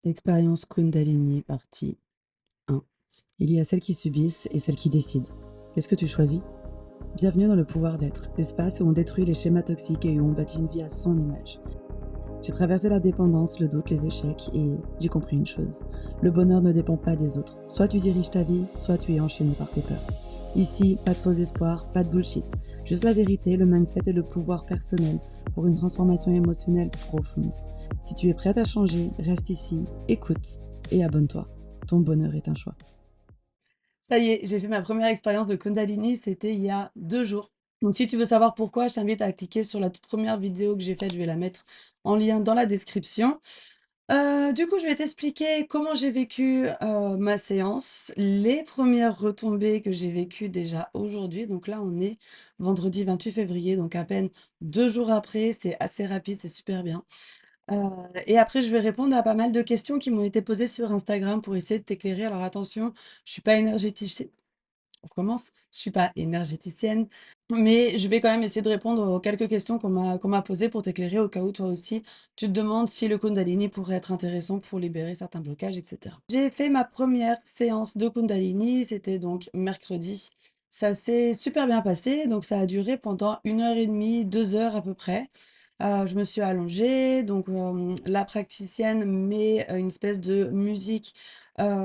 Expérience Kundalini, partie 1. Il y a celles qui subissent et celles qui décident. Qu'est-ce que tu choisis? Bienvenue dans le pouvoir d'être, l'espace où on détruit les schémas toxiques et où on bâtit une vie à son image. J'ai traversé la dépendance, le doute, les échecs et j'ai compris une chose. Le bonheur ne dépend pas des autres. Soit tu diriges ta vie, soit tu es enchaîné par tes peurs. Ici, pas de faux espoirs, pas de bullshit. Juste la vérité, le mindset et le pouvoir personnel pour une transformation émotionnelle profonde. Si tu es prête à changer, reste ici, écoute et abonne-toi. Ton bonheur est un choix. Ça y est, j'ai fait ma première expérience de Kundalini, c'était il y a 2 jours. Donc si tu veux savoir pourquoi, je t'invite à cliquer sur la toute première vidéo que j'ai faite, je vais la mettre en lien dans la description. Du coup, je vais t'expliquer comment j'ai vécu, ma séance, les premières retombées que j'ai vécues déjà aujourd'hui. Donc là, on est vendredi 28 février, donc à peine 2 jours après, c'est assez rapide, c'est super bien. Et après, je vais répondre à pas mal de questions qui m'ont été posées sur Instagram pour essayer de t'éclairer. Alors attention, je suis pas énergéticienne. On recommence? Je suis pas énergéticienne, mais je vais quand même essayer de répondre aux quelques questions qu'on m'a posées pour t'éclairer au cas où toi aussi tu te demandes si le Kundalini pourrait être intéressant pour libérer certains blocages, et cetera. J'ai fait ma première séance de Kundalini, c'était donc mercredi. Ça s'est super bien passé, donc ça a duré pendant 1 h 30, 2 heures à peu près. Je me suis allongée, donc la praticienne met, une espèce de musique,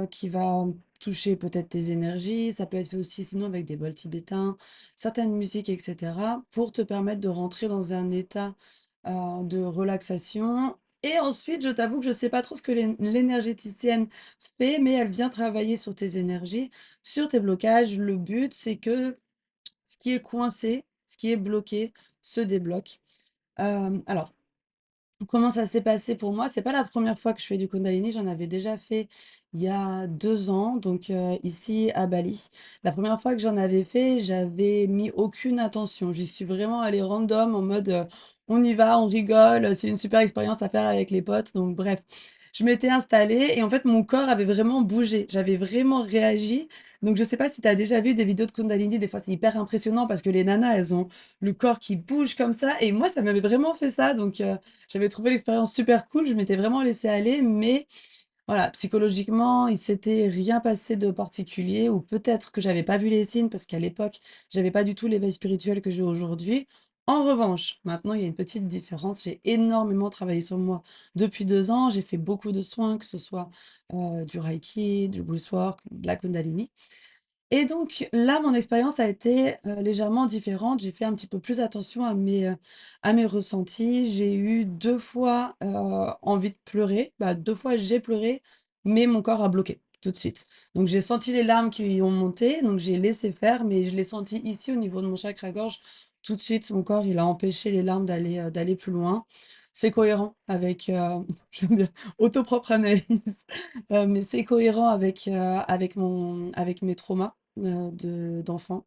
qui va toucher peut-être tes énergies. Ça peut être fait aussi sinon avec des bols tibétains, certaines musiques et cetera, pour te permettre de rentrer dans un état, de relaxation et ensuite, je t'avoue que je sais pas trop ce que l'énergéticienne fait, mais elle vient travailler sur tes énergies, sur tes blocages. Le but, c'est que ce qui est coincé, ce qui est bloqué se débloque. Alors, comment ça s'est passé pour moi? C'est pas la première fois que je fais du Kundalini, j'en avais déjà fait il y a 2 ans, donc ici à Bali. La première fois que j'en avais fait, j'avais mis aucune attention. J'y suis vraiment allée random en mode, on y va, on rigole, c'est une super expérience à faire avec les potes, donc bref. Je m'étais installée et en fait mon corps avait vraiment bougé, j'avais vraiment réagi. Donc je sais pas si tu as déjà vu des vidéos de Kundalini, des fois c'est hyper impressionnant parce que les nanas, elles ont le corps qui bouge comme ça et moi ça m'avait vraiment fait ça, donc j'avais trouvé l'expérience super cool, je m'étais vraiment laissée aller, mais voilà, psychologiquement, il s'était rien passé de particulier ou peut-être que j'avais pas vu les signes parce qu'à l'époque, j'avais pas du tout l'éveil spirituel que j'ai aujourd'hui. En revanche, maintenant, il y a une petite différence. J'ai énormément travaillé sur moi depuis 2 ans. J'ai fait beaucoup de soins, que ce soit du Reiki, du Breathwork, de la Kundalini. Et donc là, mon expérience a été, légèrement différente. J'ai fait un petit peu plus attention à mes ressentis. J'ai eu 2 fois, envie de pleurer. Bah, 2 fois j'ai pleuré, mais mon corps a bloqué tout de suite. Donc j'ai senti les larmes qui ont monté, donc j'ai laissé faire, mais je l'ai senti ici au niveau de mon chakra-gorge. Tout de suite, mon corps, il a empêché les larmes d'aller plus loin. C'est cohérent avec, j'aime bien, auto-propre analyse, mais c'est cohérent avec mes traumas d'enfant.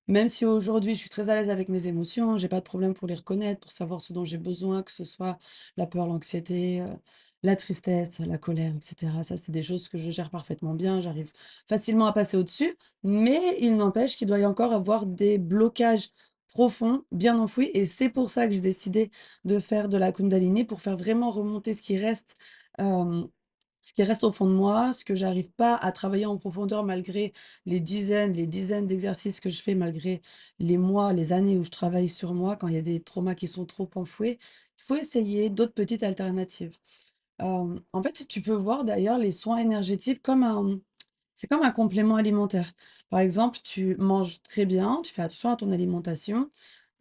Même si aujourd'hui je suis très à l'aise avec mes émotions, j'ai pas de problème pour les reconnaître, pour savoir ce dont j'ai besoin, que ce soit la peur, l'anxiété, la tristesse, la colère, et cetera. Ça, c'est des choses que je gère parfaitement bien, j'arrive facilement à passer au-dessus, mais il n'empêche qu'il doit y encore avoir des blocages profonds, bien enfouis et c'est pour ça que j'ai décidé de faire de la Kundalini, pour faire vraiment remonter hem ce qui reste au fond de moi, ce que j'arrive pas à travailler en profondeur malgré les dizaines d'exercices que je fais, malgré les mois, les années où je travaille sur moi, quand il y a des traumas qui sont trop enfouis, il faut essayer d'autres petites alternatives. En fait, tu peux voir d'ailleurs les soins énergétiques comme c'est comme un complément alimentaire. Par exemple, tu manges très bien, tu fais attention à ton alimentation,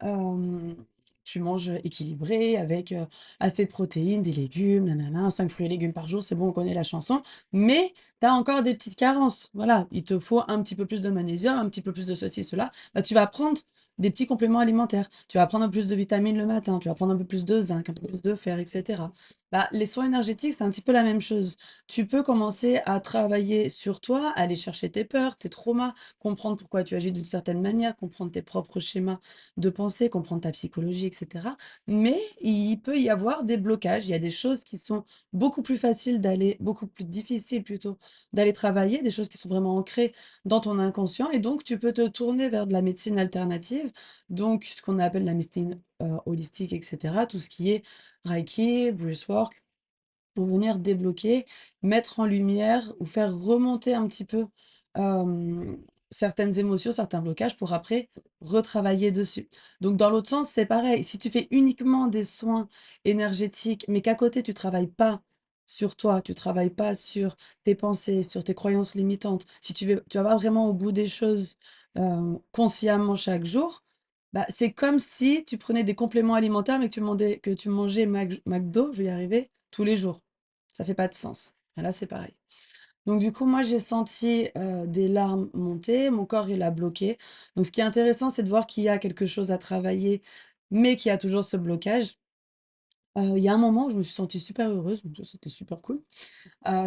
hem, tu manges équilibré avec, assez de protéines, des légumes, nanana, 5 fruits et légumes par jour, c'est bon, on connaît la chanson, mais tu as encore des petites carences. Voilà, il te faut un petit peu plus de magnésium, un petit peu plus de ceci, cela. Bah, tu vas prendre des petits compléments alimentaires. Tu vas prendre un peu plus de vitamines le matin, tu vas prendre un peu plus de zinc, un peu plus de fer, et cetera. Bah, les soins énergétiques, c'est un petit peu la même chose. Tu peux commencer à travailler sur toi, aller chercher tes peurs, tes traumas, comprendre pourquoi tu agis d'une certaine manière, comprendre tes propres schémas de pensée, comprendre ta psychologie, et cetera. Mais il peut y avoir des blocages. Il y a des choses qui sont beaucoup plus difficiles plutôt d'aller travailler, des choses qui sont vraiment ancrées dans ton inconscient. Et donc, tu peux te tourner vers de la médecine alternative, donc ce qu'on appelle la médecine holistique, et cetera. Tout ce qui est Reiki, Breathwork, pour venir débloquer, mettre en lumière ou faire remonter un petit peu, hem, certaines émotions, certains blocages pour après retravailler dessus. Donc dans l'autre sens, c'est pareil. Si tu fais uniquement des soins énergétiques, mais qu'à côté tu travailles pas sur toi, tu travailles pas sur tes pensées, sur tes croyances limitantes, si tu vas pas vraiment au bout des choses, consciemment chaque jour, bah, c'est comme si tu prenais des compléments alimentaires, mais que tu mangeais McDo, je vais y arriver, tous les jours. Ça fait pas de sens. Et là, c'est pareil. Donc du coup, moi, j'ai senti, des larmes monter, mon corps, il a bloqué. Donc ce qui est intéressant, c'est de voir qu'il y a quelque chose à travailler, mais qu'il y a toujours ce blocage. Il y a un moment où je me suis sentie super heureuse, donc ça, c'était super cool.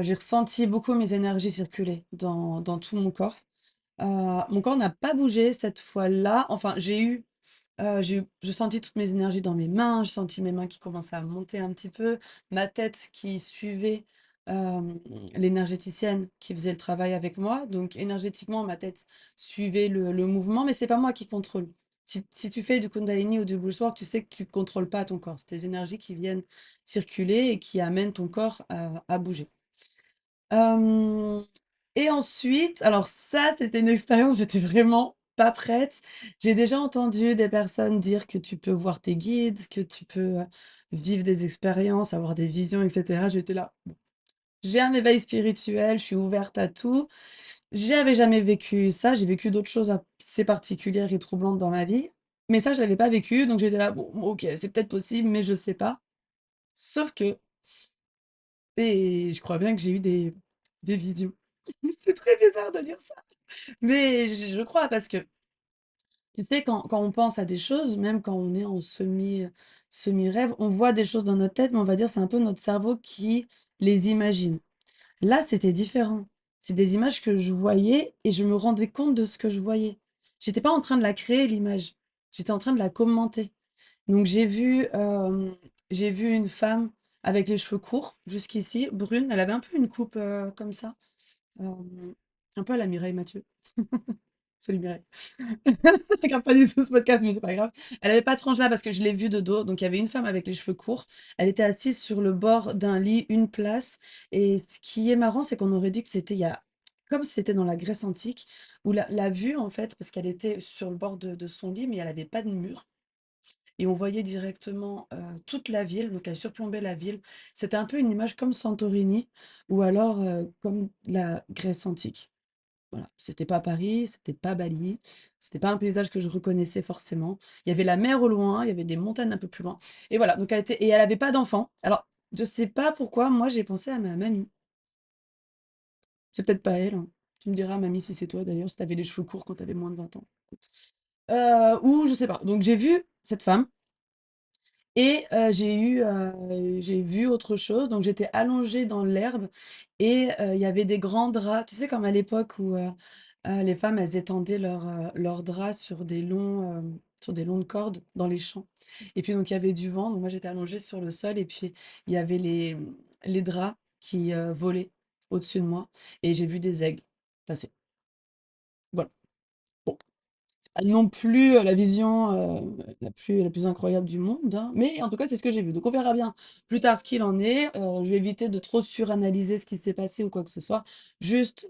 J'ai ressenti beaucoup mes énergies circuler dans tout mon corps. Mon corps n'a pas bougé cette fois-là. Enfin, j'ai senti toutes mes énergies dans mes mains, j'ai senti mes mains qui commençaient à monter un petit peu, ma tête qui suivait, l'énergéticienne qui faisait le travail avec moi. Donc énergétiquement, ma tête suivait le mouvement, mais c'est pas moi qui contrôle. Si tu fais du Kundalini ou du Bullswork, tu sais que tu contrôles pas ton corps. C'est tes énergies qui viennent circuler et qui amènent ton corps à bouger. Hem et ensuite, alors ça, c'était une expérience, j'étais vraiment pas prête. J'ai déjà entendu des personnes dire que tu peux voir tes guides, que tu peux, vivre des expériences, avoir des visions et cetera. J'étais là: «Bon, j'ai un éveil spirituel, je suis ouverte à tout». J'avais jamais vécu ça, j'ai vécu d'autres choses assez particulières et troublantes dans ma vie, mais ça, je l'avais pas vécu, donc j'étais là: «Bon, OK, c'est peut-être possible, mais je sais pas». Sauf que je crois bien que j'ai eu des visions. C'est très bizarre de dire ça, mais je crois parce que, tu sais, quand on pense à des choses, même quand on est en semi-rêve, on voit des choses dans notre tête, mais on va dire c'est un peu notre cerveau qui les imagine. Là, c'était différent. C'est des images que je voyais et je me rendais compte de ce que je voyais. J'étais pas en train de la créer l'image, j'étais en train de la commenter. Donc j'ai vu une femme avec les cheveux courts jusqu'ici, brune, elle avait un peu une coupe, comme ça, un peu à la Mireille Mathieu. Salut Mireille. Je regarde pas du tout ce podcast, mais c'est pas grave. Elle avait pas de frange là parce que je l'ai vue de dos. Donc il y avait une femme avec les cheveux courts. Elle était assise sur le bord d'un lit, une place. Et ce qui est marrant, c'est qu'on aurait dit que c'était comme si c'était dans la Grèce antique, où la vue, en fait, parce qu'elle était sur le bord de son lit, mais elle avait pas de mur. Et on voyait directement toute la ville, donc elle surplombait la ville. C'était un peu une image comme Santorini, ou alors comme la Grèce antique. Voilà, c'était pas Paris, c'était pas Bali, c'était pas un paysage que je reconnaissais forcément. Il y avait la mer au loin, il y avait des montagnes un peu plus loin. Et voilà, donc elle avait pas d'enfant. Alors, je sais pas pourquoi, moi j'ai pensé à ma mamie. C'est peut-être pas elle, hein. Tu me diras, mamie, si c'est toi d'ailleurs, si t'avais les cheveux courts quand t'avais moins de 20 ans. Écoute. Ou je sais pas. Donc j'ai vu cette femme et j'ai vu autre chose. Donc j'étais allongée dans l'herbe et il y avait des grands draps. Tu sais, comme à l'époque où les femmes, elles étendaient leurs draps sur des longues cordes dans les champs. Et puis donc il y avait du vent, donc moi j'étais allongée sur le sol et puis il y avait les draps qui volaient au-dessus de moi et j'ai vu des aigles passer. Voilà. Bon. Pas non plus, la vision, la plus incroyable du monde, hein, mais en tout cas, c'est ce que j'ai vu. Donc on verra bien plus tard ce qu'il en est. Je vais éviter de trop suranalyser ce qui s'est passé ou quoi que ce soit. Juste,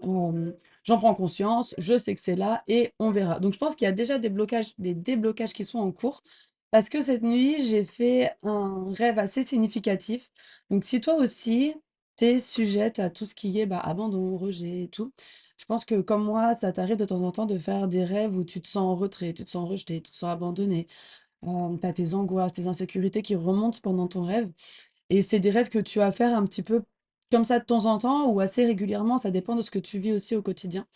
j'en prends conscience, je sais que c'est là et on verra. Donc je pense qu'il y a déjà des déblocages qui sont en cours parce que cette nuit, j'ai fait un rêve assez significatif. Donc si toi aussi, tu es sujette à tout ce qui est, bah, abandon, rejet et tout, je pense que comme moi, ça t'arrive de temps en temps de faire des rêves où tu te sens en retrait, tu te sens rejeté, tu te sens abandonné. Tu as tes angoisses, tes insécurités qui remontent pendant ton rêve. Et c'est des rêves que tu vas faire un petit peu comme ça de temps en temps ou assez régulièrement, ça dépend de ce que tu vis aussi au quotidien.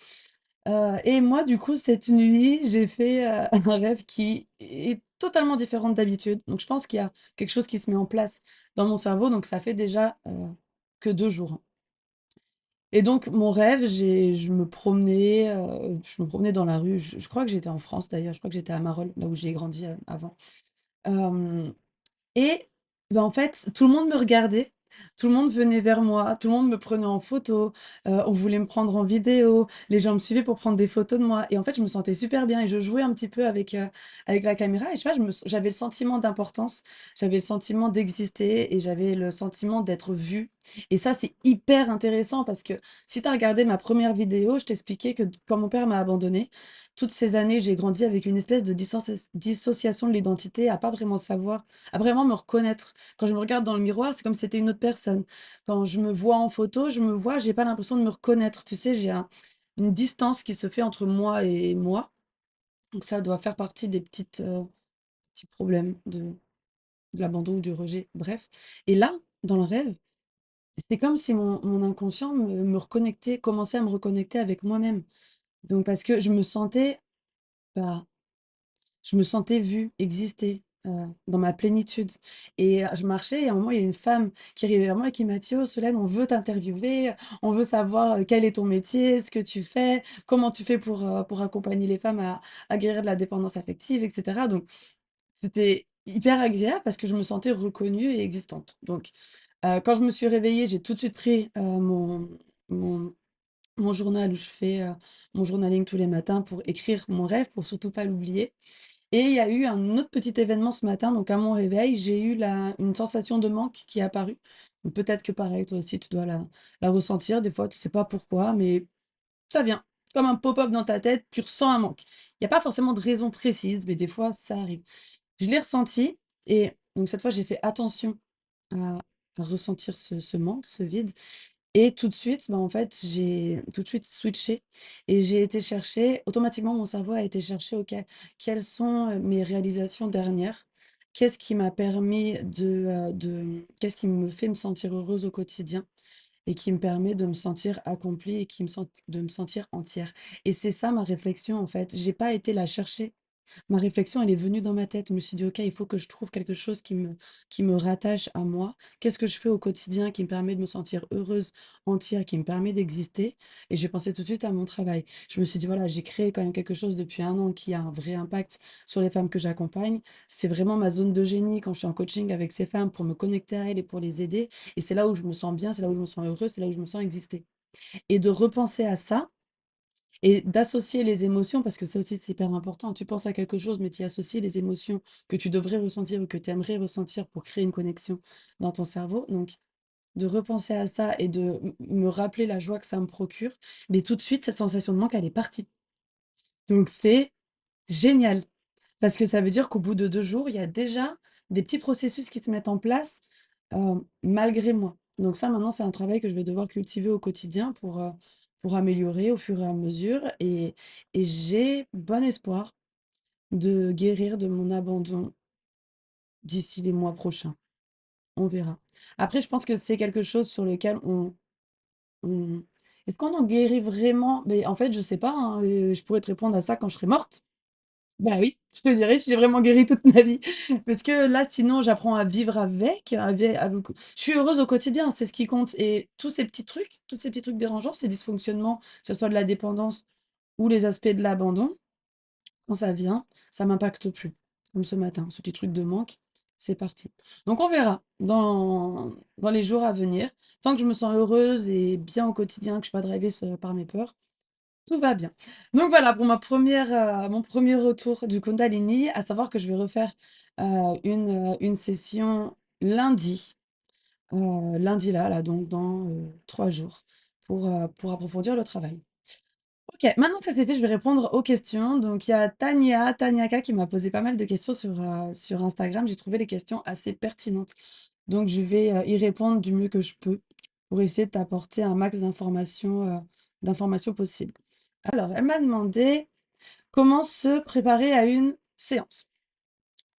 Et moi, du coup, cette nuit, j'ai fait un rêve qui est totalement différent d'habitude. Donc je pense qu'il y a quelque chose qui se met en place dans mon cerveau. Donc ça fait déjà que 2 jours, hein. Et donc mon rêve, je me promenais dans la rue, je crois que j'étais en France d'ailleurs, je crois que j'étais à Marolles, là où j'ai grandi, avant. Hem et bah, en fait, tout le monde me regardait, tout le monde venait vers moi, tout le monde me prenait en photo, on voulait me prendre en vidéo, les gens me suivaient pour prendre des photos de moi et en fait, je me sentais super bien et je jouais un petit peu avec la caméra et je sais pas, j'avais le sentiment d'importance, j'avais le sentiment d'exister et j'avais le sentiment d'être vue Et ça, c'est hyper intéressant parce que si tu as regardé ma première vidéo, je t'expliquais que quand mon père m'a abandonnée, toutes ces années, j'ai grandi avec une espèce de dissociation de l'identité, à pas vraiment savoir, à vraiment me reconnaître. Quand je me regarde dans le miroir, c'est comme si c'était une autre personne. Quand je me vois en photo, je me vois, j'ai pas l'impression de me reconnaître. Tu sais, une distance qui se fait entre moi et moi. Donc ça doit faire partie des petits problèmes de l'abandon ou du rejet, bref. Et là, dans le rêve, c'est comme si mon inconscient me reconnectait, commençait à me reconnecter avec moi-même. Donc parce que bah, je me sentais vue, exister, dans ma plénitude et je marchais et à un moment, il y a une femme qui arrivait vers moi et qui m'a dit: «Oh Solène, on veut t'interviewer, on veut savoir, quel est ton métier, ce que tu fais, comment tu fais pour accompagner les femmes à guérir de la dépendance affective» et cetera. Donc c'était hyper agréable parce que je me sentais reconnue et existante. Donc quand je me suis réveillée, j'ai tout de suite pris, mon mon journal où je fais, mon journaling tous les matins pour écrire mon rêve, pour surtout pas l'oublier. Et il y a eu un autre petit événement ce matin, donc à mon réveil, j'ai eu une sensation de manque qui est apparue. Donc peut-être que pareil, toi aussi, tu dois la ressentir. Des fois, tu sais pas pourquoi, mais ça vient. Comme un pop-up dans ta tête, tu ressens un manque. Il y a pas forcément de raison précise, mais des fois, ça arrive. Je l'ai ressenti et donc cette fois, j'ai fait attention à ressentir ce manque, ce vide et tout de suite, bah, en fait, j'ai tout de suite switché et j'ai été chercher automatiquement mon cerveau a été chercher, OK, quelles sont, mes réalisations dernières? Qu'est-ce qui m'a permis qu'est-ce qui me fait me sentir heureuse au quotidien et qui me permet de me sentir accomplie et de me sentir entière? Et c'est ça ma réflexion, en fait. J'ai pas été la chercher. Ma réflexion, elle est venue dans ma tête. Je me suis dit: «OK, il faut que je trouve quelque chose qui me rattache à moi. Qu'est-ce que je fais au quotidien qui me permet de me sentir heureuse, entière, qui me permet d'exister?» Et j'ai pensé tout de suite à mon travail. Je me suis dit: «Voilà, j'ai créé quand même quelque chose depuis 1 an qui a un vrai impact sur les femmes que j'accompagne. C'est vraiment ma zone de génie quand je suis en coaching avec ces femmes pour me connecter à elles et pour les aider et c'est là où je me sens bien, c'est là où je me sens heureuse, c'est là où je me sens exister» et de repenser à ça et d'associer les émotions, parce que ça aussi c'est hyper important. Tu penses à quelque chose, mais tu y associes les émotions que tu devrais ressentir ou que tu aimerais ressentir pour créer une connexion dans ton cerveau. Donc, de repenser à ça et de me rappeler la joie que ça me procure, mais tout de suite, cette sensation de manque, elle est partie. Donc, c'est génial. Parce que ça veut dire qu'au bout de 2 jours, il y a déjà des petits processus qui se mettent en place, malgré moi. Donc ça, maintenant, c'est un travail que je vais devoir cultiver au quotidien pour améliorer au fur et à mesure et j'ai bon espoir de guérir de mon abandon d'ici les mois prochains. On verra. Après, je pense que c'est quelque chose sur lequel on est-ce qu'on en guérit vraiment? Mais en fait, je sais pas, hein, je pourrais te répondre à ça quand je serai morte. Bah oui, je te dirai si j'ai vraiment guéri toute ma vie. Parce que là, sinon, j'apprends à vivre avec je suis heureuse au quotidien, c'est ce qui compte et tous ces petits trucs dérangeants, ces dysfonctionnements, que ce soit de la dépendance ou les aspects de l'abandon, quand ça vient, ça m'impacte plus. Comme ce matin, ce petit truc de manque, c'est parti. Donc on verra dans les jours à venir. Tant que je me sens heureuse et bien au quotidien, que je suis pas drivée par mes peurs, tout va bien. Donc voilà pour mon premier retour du Kundalini, à savoir que je vais refaire, une session lundi, lundi là, donc dans, 3 jours pour approfondir le travail. OK, maintenant que ça c'est fait, je vais répondre aux questions. Donc il y a Taniaka qui m'a posé pas mal de questions sur Instagram. J'ai trouvé les questions assez pertinentes. Donc je vais, y répondre du mieux que je peux pour essayer de t'apporter un max d'informations possibles. Alors, elle m'a demandé comment se préparer à une séance.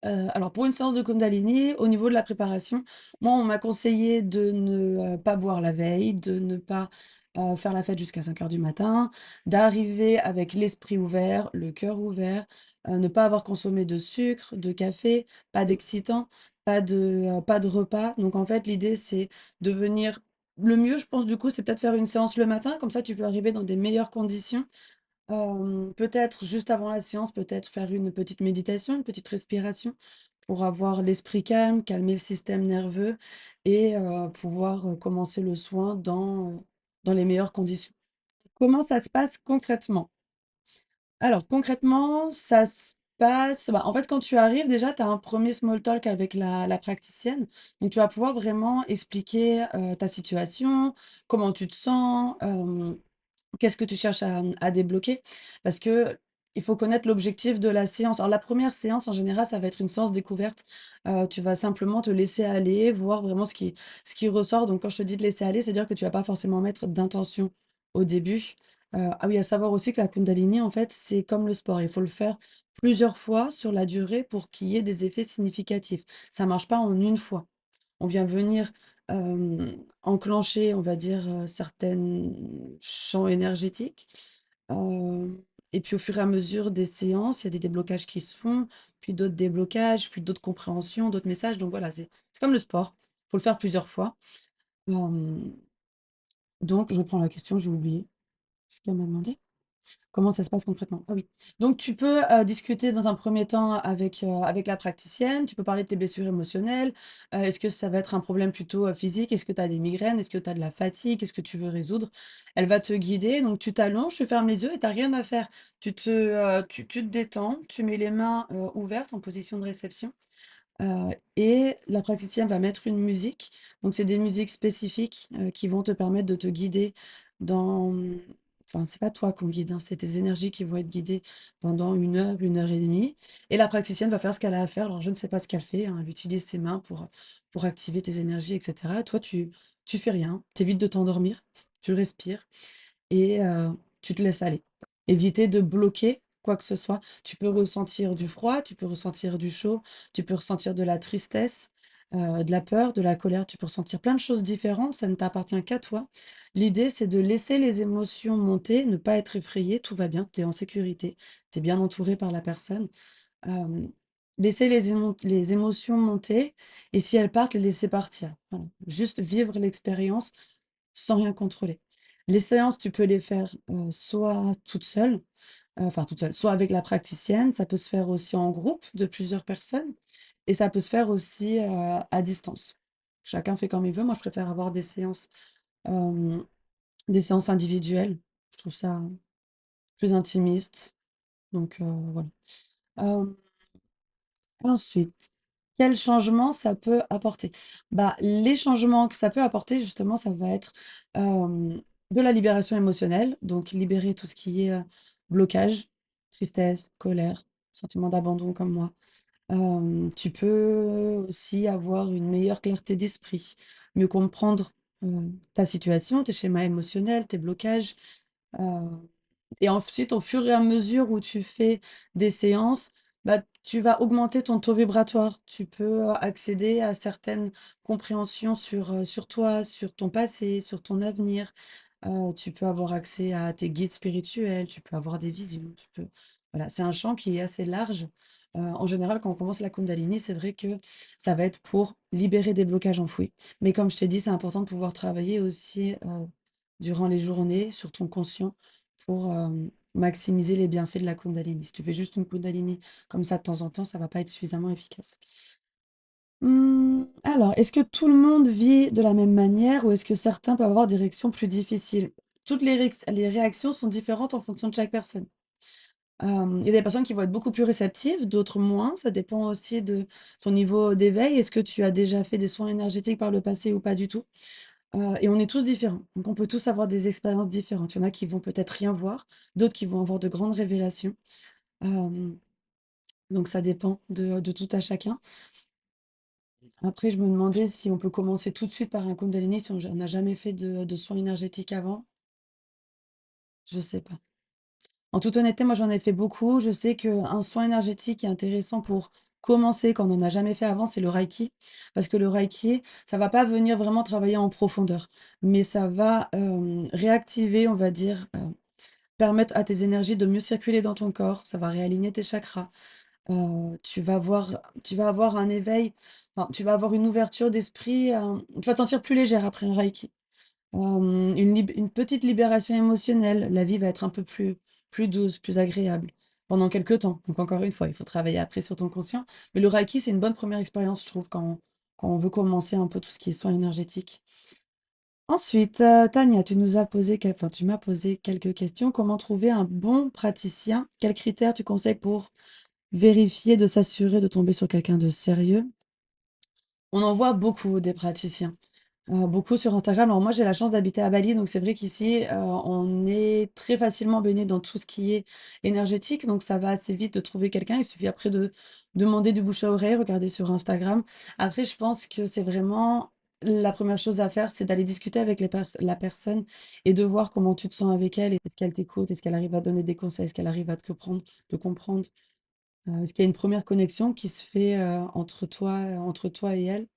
Alors pour une séance de Kundalini, au niveau de la préparation, moi on m'a conseillé de ne, pas boire la veille, de ne pas, faire la fête jusqu'à 5 heures du matin, d'arriver avec l'esprit ouvert, le cœur ouvert, ne pas avoir consommé de sucre, de café, pas d'excitants, pas de repas. Donc en fait, l'idée c'est de venir le mieux je pense du coup, c'est peut-être faire une séance le matin, comme ça tu peux arriver dans des meilleures conditions. Peut-être juste avant la séance, peut-être faire une petite méditation, une petite respiration pour avoir l'esprit calme, calmer le système nerveux et pouvoir, commencer le soin dans les meilleures conditions. Comment ça se passe concrètement? Alors concrètement, passes en fait, quand tu arrives, déjà, tu as un premier small talk avec la praticienne. Donc tu vas pouvoir vraiment expliquer, ta situation, comment tu te sens, qu'est-ce que tu cherches à débloquer? Parce que il faut connaître l'objectif de la séance. Alors la première séance, en général, ça va être une séance découverte. Tu vas simplement te laisser aller, voir vraiment ce qui ressort. Donc quand je te dis de laisser aller, c'est-à-dire que tu vas pas forcément mettre d'intention au début. Ah oui, à savoir aussi que la Kundalini, en fait, c'est comme le sport. Il faut le faire plusieurs fois sur la durée pour qu'il y ait des effets significatifs. Ça marche pas en une fois. On vient venir, enclencher, on va dire, certaines champs énergétiques, et puis au fur et à mesure des séances, il y a des déblocages qui se font, puis d'autres déblocages, puis d'autres compréhensions, d'autres messages. Donc voilà, c'est comme le sport, il faut le faire plusieurs fois. Hem, donc je reprends la question, j'ai oublié ce qu'elle m'a demandé. Comment ça se passe concrètement? Ah oui. Donc tu peux, discuter dans un premier temps avec la praticienne, tu peux parler de tes blessures émotionnelles. Est-ce que ça va être un problème plutôt, physique? Est-ce que tu as des migraines? Est-ce que tu as de la fatigue? Qu'est-ce que tu veux résoudre? Elle va te guider, donc tu t'allonges, tu fermes les yeux et tu as rien à faire. Tu te détends, tu mets les mains, ouvertes en position de réception. Et la praticienne va mettre une musique. Donc c'est des musiques spécifiques, qui vont te permettre de te guider dans, enfin, c'est pas toi qu'on guide, hein, c'est tes énergies qui vont être guidées pendant 1 heure et demie. Et la praticienne va faire ce qu'elle a à faire. Alors je ne sais pas ce qu'elle fait, hein, elle utilise ses mains pour activer tes énergies et cetera. Toi tu fais rien, tu évites de t'endormir, tu respires et tu te laisses aller. Éviter de bloquer quoi que ce soit. Tu peux ressentir du froid, tu peux ressentir du chaud, tu peux ressentir de la tristesse, de la peur, de la colère, tu peux ressentir plein de choses différentes, ça ne t'appartient qu'à toi. L'idée, c'est de laisser les émotions monter, ne pas être effrayé, tout va bien, tu es en sécurité, tu es bien entouré par la personne. Hem, laisser les émotions monter et si elles partent, les laisser partir. Voilà. Juste vivre l'expérience sans rien contrôler. Les séances, tu peux les faire, soit toute seule, enfin toute seule, soit avec la praticienne, ça peut se faire aussi en groupe de plusieurs personnes et ça peut se faire aussi, à distance. Chacun fait comme il veut. Moi, je préfère avoir hem, des séances individuelles. Je trouve ça plus intimiste, donc voilà. Hem Ensuite, quel changement ça peut apporter? Bah, les changements que ça peut apporter justement, ça va être, de la libération émotionnelle, donc libérer tout ce qui est, blocage, tristesse, colère, sentiment d'abandon comme moi. Tu peux aussi avoir une meilleure clarté d'esprit, mieux comprendre, ta situation, tes schémas émotionnels, tes blocages, heu et ensuite, au fur et à mesure où tu fais des séances, bah, tu vas augmenter ton taux vibratoire. Tu peux, accéder à certaines compréhensions sur toi, sur ton passé, sur ton avenir. Tu peux avoir accès à tes guides spirituels, tu peux avoir des visions, tu peux voilà, c'est un champ qui est assez large. En général, quand on commence la Kundalini, c'est vrai que ça va être pour libérer des blocages enfouis. Mais comme je t'ai dit, c'est important de pouvoir travailler aussi, durant les journées sur ton conscient pour, maximiser les bienfaits de la Kundalini. Si tu fais juste une Kundalini comme ça de temps en temps, ça va pas être suffisamment efficace. Alors, est-ce que tout le monde vit de la même manière ou est-ce que certains peuvent avoir des réactions plus difficiles? Toutes les réactions sont différentes en fonction de chaque personne. Il y a des personnes qui vont être beaucoup plus réceptives, d'autres moins. Ça dépend aussi de ton niveau d'éveil. Est-ce que tu as déjà fait des soins énergétiques par le passé ou pas du tout? Et on est tous différents, donc on peut tous avoir des expériences différentes. Il y en a qui vont peut-être rien voir, d'autres qui vont avoir de grandes révélations. Hem, donc ça dépend de tout à chacun. Après, je me demandais si on peut commencer tout de suite par un Kundalini si on n'a jamais fait de soins énergétiques avant? Je sais pas. En toute honnêteté, moi, j'en ai fait beaucoup. Je sais qu'un soin énergétique qui est intéressant pour commencer quand on n'en a jamais fait avant, c'est le Reiki. Parce que le Reiki, ça va pas venir vraiment travailler en profondeur, mais ça va, réactiver, on va dire, permettre à tes énergies de mieux circuler dans ton corps. Ça va réaligner tes chakras. Tu vas avoir un éveil, enfin, tu vas avoir une ouverture d'esprit, tu vas te sentir plus légère après un Reiki. Une petite libération émotionnelle. La vie va être un peu plus douce, plus agréable pendant quelque temps. Donc encore une fois, il faut travailler après sur ton conscient. Mais le Reiki, c'est une bonne première expérience, je trouve, quand on veut commencer un peu tout ce qui est soins énergétiques. Ensuite, Tania, tu m'as posé quelques questions. Comment trouver un bon praticien? Quels critères tu conseilles pour vérifier, de s'assurer de tomber sur quelqu'un de sérieux. On en voit beaucoup des praticiens. Beaucoup sur Instagram. Alors moi, j'ai la chance d'habiter à Bali, donc c'est vrai qu'ici, on est très facilement baigné dans tout ce qui est énergétique, donc ça va assez vite de trouver quelqu'un. Il suffit après de demander du bouche à oreille, regarder sur Instagram. Après, je pense que c'est vraiment la première chose à faire, c'est d'aller discuter avec la personne et de voir comment tu te sens avec elle. Est-ce qu'elle t'écoute? Est-ce qu'elle arrive à donner des conseils? Est-ce qu'elle arrive à te comprendre? Est-ce qu'il y a une première connexion qui se fait, entre toi et elle?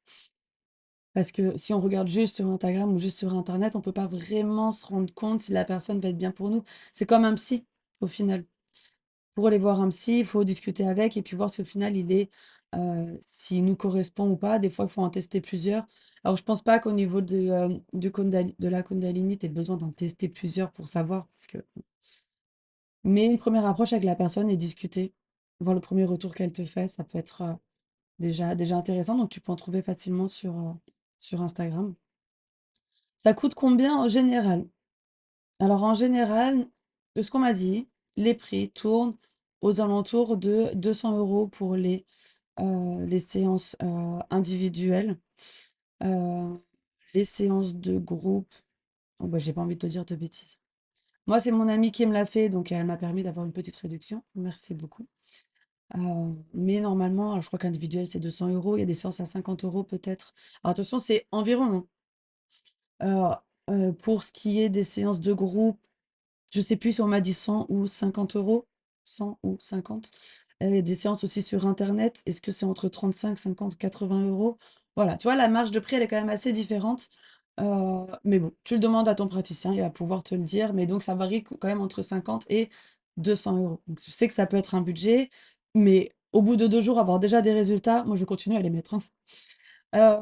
Parce que si on regarde juste sur Instagram ou juste sur internet, on peut pas vraiment se rendre compte si la personne va être bien pour nous. C'est comme un psy, au final. Pour aller voir un psy, il faut discuter avec et puis voir si au final s'il nous correspond ou pas. Des fois, il faut en tester plusieurs. Alors, je pense pas qu'au niveau de la Kundalini, tu aies besoin d'en tester plusieurs pour savoir. Mais une première approche avec la personne et discuter, voir le premier retour qu'elle te fait, ça peut être déjà intéressant. Donc, tu peux en trouver facilement sur Instagram. Ça coûte combien en général? Alors en général, de ce qu'on m'a dit, les prix tournent aux alentours de 200 € pour les séances individuelles. Euh, les séances de groupe, oh bah, j'ai pas envie de te dire de bêtises. Moi, c'est mon amie qui me l'a fait, donc elle m'a permis d'avoir une petite réduction. Merci beaucoup. Mais normalement, alors, je crois qu'individuel, c'est 200 €. Il y a des séances à 50 € peut-être. Alors attention, c'est environ, hein. Euh, pour ce qui est des séances de groupe, je sais plus si on m'a dit 100 ou 50 €. 100 ou 50. Des séances aussi sur internet. Est-ce que c'est entre 35, 50, 80 €? Voilà, tu vois, la marge de prix, elle est quand même assez différente. Mais bon, tu le demandes à ton praticien, il va pouvoir te le dire. Mais donc, ça varie quand même entre 50 et 200 €. Donc, je sais que ça peut être un budget, mais au bout de 2 jours, avoir déjà des résultats, moi, je vais continuer à les mettre, hein. Euh,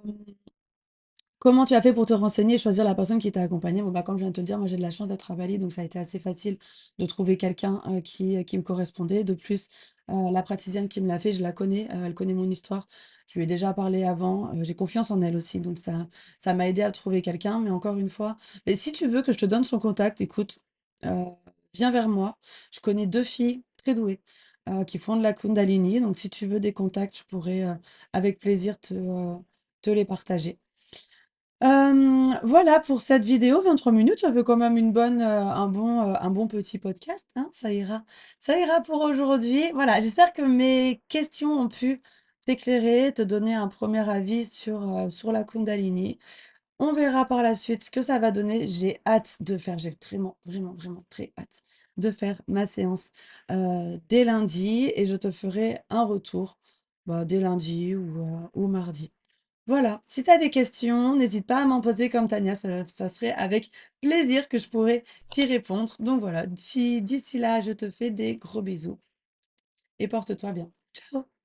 Comment tu as fait pour te renseigner et choisir la personne qui t'a accompagnée? Bon, bah, comme je viens de te le dire, moi j'ai de la chance d'être à Bali, donc ça a été assez facile de trouver quelqu'un qui me correspondait. De plus, la praticienne qui me l'a fait, je la connais, elle connaît mon histoire. Je lui ai déjà parlé avant, j'ai confiance en elle aussi, donc ça m'a aidé à trouver quelqu'un. Mais encore une fois, mais si tu veux que je te donne son contact, écoute, euh, viens vers moi. Je connais deux filles très douées qui font de la Kundalini, donc si tu veux des contacts, je pourrais avec plaisir te les partager. Voilà pour cette vidéo, 23 minutes, ça fait quand même un bon petit podcast, hein, ça ira pour aujourd'hui. Voilà, j'espère que mes questions ont pu t'éclairer, te donner un premier avis sur la Kundalini. On verra par la suite ce que ça va donner. J'ai vraiment, vraiment, vraiment très hâte de faire ma séance dès lundi et je te ferai un retour bah, dès lundi ou mardi. Voilà, si tu as des questions, n'hésite pas à m'en poser comme Tania, ça serait avec plaisir que je pourrais t'y répondre. Donc voilà, d'ici là, je te fais des gros bisous et porte-toi bien. Ciao!